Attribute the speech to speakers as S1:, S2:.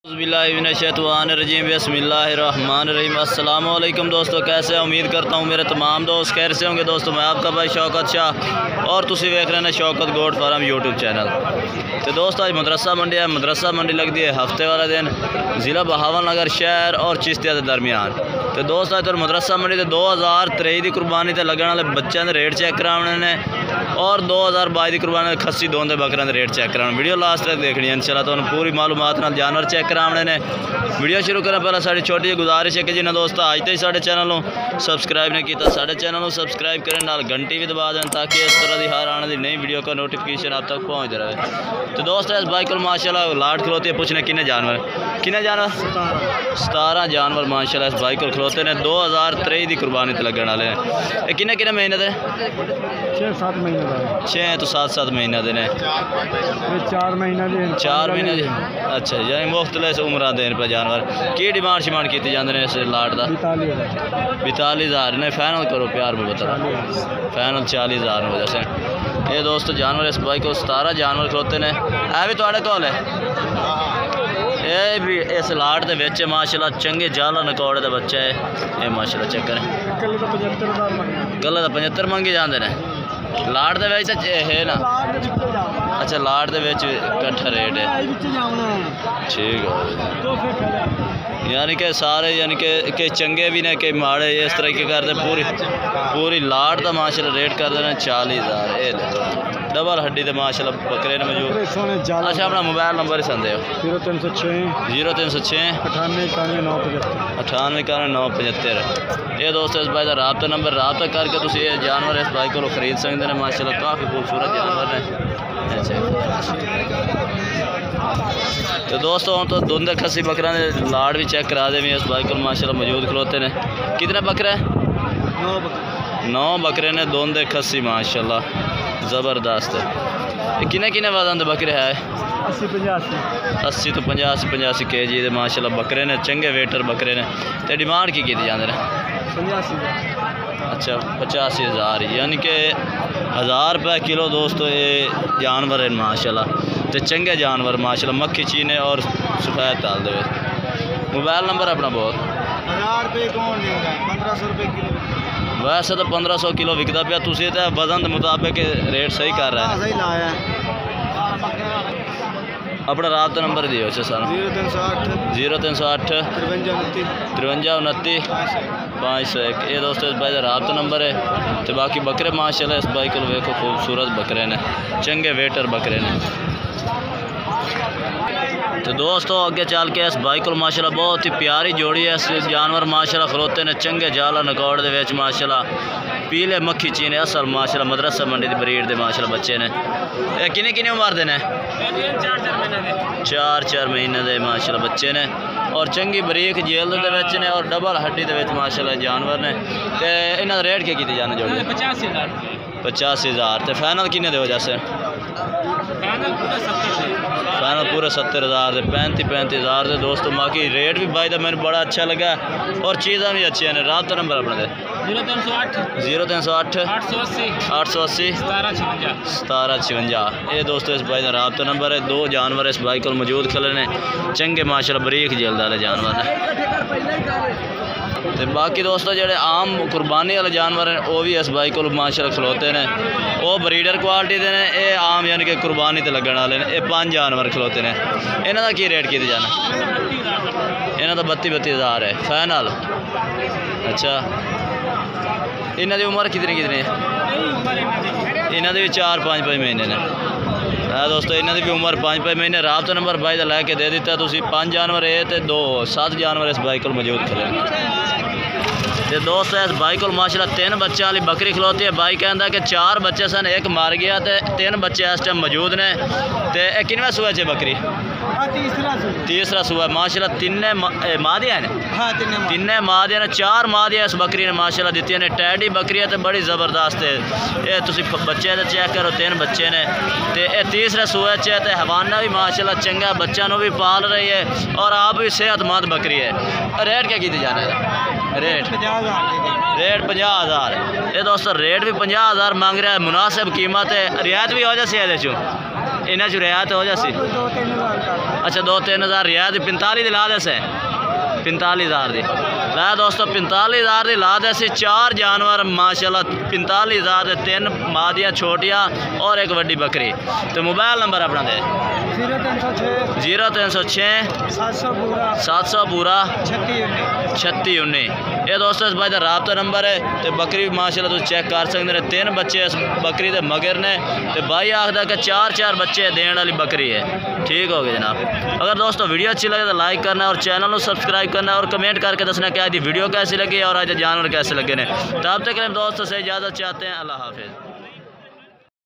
S1: बिस्मिल्लाहिर्रहमानिर्रहीम बिस्मिल्लाहिर्रहमानिर्रहीम। अस्सलाम वालेकुम दोस्तों, कैसे उम्मीद करता हूँ मेरे तमाम दोस्त खैर से होंगे। दोस्तों मैं आपका भाई शौकत शाह और तुसी वेख रहे हैं Shaukat goat farm YouTube channel. तो दोस्तों आज मदरसा मंडी है। मदरसा मंडी लगती है हफ्ते वाला दिन ज़िला बहावलनगर शहर और चिश्तिया के दरमियान। तो दोस्तों तो मदरसा मंडी तो 2023 की कुर्बानी से लगने वाले बच्चों के रेट चेक कराने ने और 2022 की कुर्बानी खस्सी दोन के बकरों के रेट चेक कराने। वीडियो लास्ट तक देखनी है इंशाल्लाह, तो पूरी मालूमात नाल जानवर चेक कराने ने। वीडियो शुरू करने पहले साड़ी छोटी जी गुजारिश है कि जिन्हें दोस्तों आज तक साढ़े चैनल को सब्सक्राइब नहीं किया साढ़े चैनल को सब्सक्राइब करें, नाल घंटी भी दबा दें ताकि इस तरह की हर आने की नई वीडियो का नोटिफिकेशन आप तक पहुँच रहे। तो दोस्तों इस बाइक को माशाल्लाह लाट खलोती है। पूछने किन्ने जानवर 17 जानवर माशाल्लाह इस बाइक को खलोते ने। 2023 की कुर्बानी तो लगने वाले हैं। किन्ने किन्ने महीने के
S2: 6-7 महीने का
S1: 6 तो 7-7 महीने के ने
S2: 4 महीने
S1: अच्छा, यानी मुख्तलिफ उम्र देने पर जानवर की डिमांड शिमांड की जाते हैं इस लाट का 42,000 ने। फाइनल करो प्यार में बता फाइनल 40,000 हो जैसे। ये दोस्तों जानवर इस बाइक को 17 जानवर खलोते ने। है भी थोड़े कोल है ये भी इस लाट के विच माशाल्लाह चंगे जाला नकौड़े का बच्चा है। ये माशाल्लाह चेक करें गल तो 75 मंगे जाते हैं लाट के विच है ना। अच्छा लाट के विच कट्ठा रेट है ठीक है। यानी कि सारे यानी कि चंगे भी ने कि माड़े इस तरह के करते। पूरी लाट का माशाल्लाह रेट करते हैं 40,000। ये डबल हड्डी तो माशाल्लाह बकरे ने मौजूद। अच्छा अपना मोबाइल नंबर ही संदे हो 0306 9891 ये दोस्तों इस भाई का राबता नंबर रबता करके तुम ये जानवर इस भाई को खरीद सकते हैं। माशाल्लाह काफ़ी खूबसूरत जानवर है। तो दोस्तों हम तो धुंध खसी बकरा ने लाड़ भी चेक करा दे भी इस भाई को माशाल्लाह मौजूद खलोते ने। कितने बकरे 9 बकरे ने धुंध खसी माशाल्लाह ज़बरदस्त है। किने किने वजन दे बकरे है 80 तो 85 kg दे माशाल्लाह बकरे ने। चंगे वेटर बकरे ने। तो डिमांड की जाते हैं 85। अच्छा 85,000 यानी कि 1000 रुपये किलो दोस्तों ये जानवर है माशाल्लाह। तो चंगे जानवर माशाल्लाह मक्खी चीने और सफ़ेद ताल दे। मोबाइल नंबर अपना बहुत
S2: 1000 रुपये कौन देगा 1500 रुपये किलो।
S1: वैसे तो 1500 किलो विकता पाया तुम तो वजन के मुताबिक रेट सही कर रहा है।
S2: सही लाया
S1: अपना राबता नंबर दियो सर 0308 53 29 501। ये दोस्तों इस भाई का राबता नंबर है। तो बाकी बकरे माशाल्लाह इस भाई को वेखो खूबसूरत बकरे ने चंगे वेटर बकरे ने। तो दोस्तों अगे चल के इस बाइक को माशाल्लाह बहुत ही प्यारी जोड़ी है। इस जानवर माशाल्लाह खलोते ने चंगे जाला नकौड़ दे विच माशाल्लाह पीले मक्खी चीने असल माशाल्लाह मदरसा मंडी की ब्रीड के माशाल्लाह बच्चे ने। ये किन्ने किन्ने उम्र दे ने 4 महीने के माशाल्लाह बच्चे ने और चंगी बरीक जेल दे विच ने और डबल हड्डी दे विच माशाल्लाह जानवर ने। तो इन्हां दा रेट के कीते जाने जोड़ी 85,000। तो फाइनल किन्ने दे हो जैसे फाइनल पूरे 70,000 35,000 से दोस्तों। बाकी रेट भी भाई का मैंने बड़ा अच्छा लगा और चीज़ा भी अच्छी हैं। राबता नंबर अपने 0308 880 1756। ये दोस्तों इस भाई का राबता नंबर है। 2 जानवर इस भाई को मौजूद खले ने चंगे माशाल्लाह बरीक जल्द वाले जानवर ने। तो बाकी दोस्तों जो आम कुर्बानी वाले जानवर हैं वो भी इस भाई को माशाल्लाह खलोते हैं। वो ब्रीडर क्वालिटी के ने। ये आम यानी कि कुर्बानी तो लगने वाले ने। ये 5 जानवर खलोते हैं। इन्हों का की रेट किए जाना इन्हों का 32,000 है फाइनल। अच्छा इन्हों की उम्र कितनी है इन्हों भी 4-5 महीने ने। दोस्तों इन्हों की भी उम्र 5-5 महीने। राबता नंबर भाई का लैके दे दिता तुम 5 जानवर है तो 7 जानवर इस बाइक को मौजूद खड़े। तो दोस्तों इस बाइक को माशाल्लाह 3 बच्चों वाली बकरी खलोती है। बाई कहता कि 4 बच्चे सन एक मार गया तो 3 बच्चे इस टाइम मौजूद ने। तो यह किनवा सूआ च बकरी तीसरा सूआ माशाल्लाह। 3 मादियाँ ने 3 मादियाँ ने 4 मादियाँ इस बकरी ने माशाल्लाह दी ने। टैडी बकरी है तो बड़ी ज़बरदस्त है। ये तुम बच्चे तो चेक करो 3 बच्चे ने। तो यह तीसरे सूए च है। तो हवाना भी माशाल्लाह चंगा बच्चों भी पाल रही है और आप भी सेहतमंद बकरी है। रेट क्या किए जाना है रेट 50,000। ये दोस्तों रेट भी 50,000 मांग रहा है। मुनासिब कीमत है। रियायत भी हो जाए ये इन्हें च रियायत हो जासी?
S2: 2-3
S1: अच्छा 2-3 हज़ार रियायत 45 दी ला दे 45 हज़ार दी ला दोस्तों 45 हज़ार दी ला दे 4 जानवर माशाल्लाह 45 हज़ार दे 3 मादियाँ छोटियाँ और एक वड्डी बकरी। तो मोबाइल नंबर अपना दे 0306 700 पूरा 3619। ये दोस्तों इस भाई का राबता नंबर है। तो बकरी माशाल्लाह तुम चेक कर सकते हैं 3 बच्चे इस बकरी के मगर ने। तो भाई आखदा कि 4 बच्चे देने वाली बकरी है। ठीक हो गया जनाब। अगर दोस्तों वीडियो अच्छी लगे तो लाइक करना और चैनल को सब्सक्राइब करना और कमेंट करके दसना कि आज वीडियो कैसी लगी और आज जानवर कैसे लगे ने। तब तक दोस्तों से इजाज़त चाहते हैं। अल्लाह हाफिज़।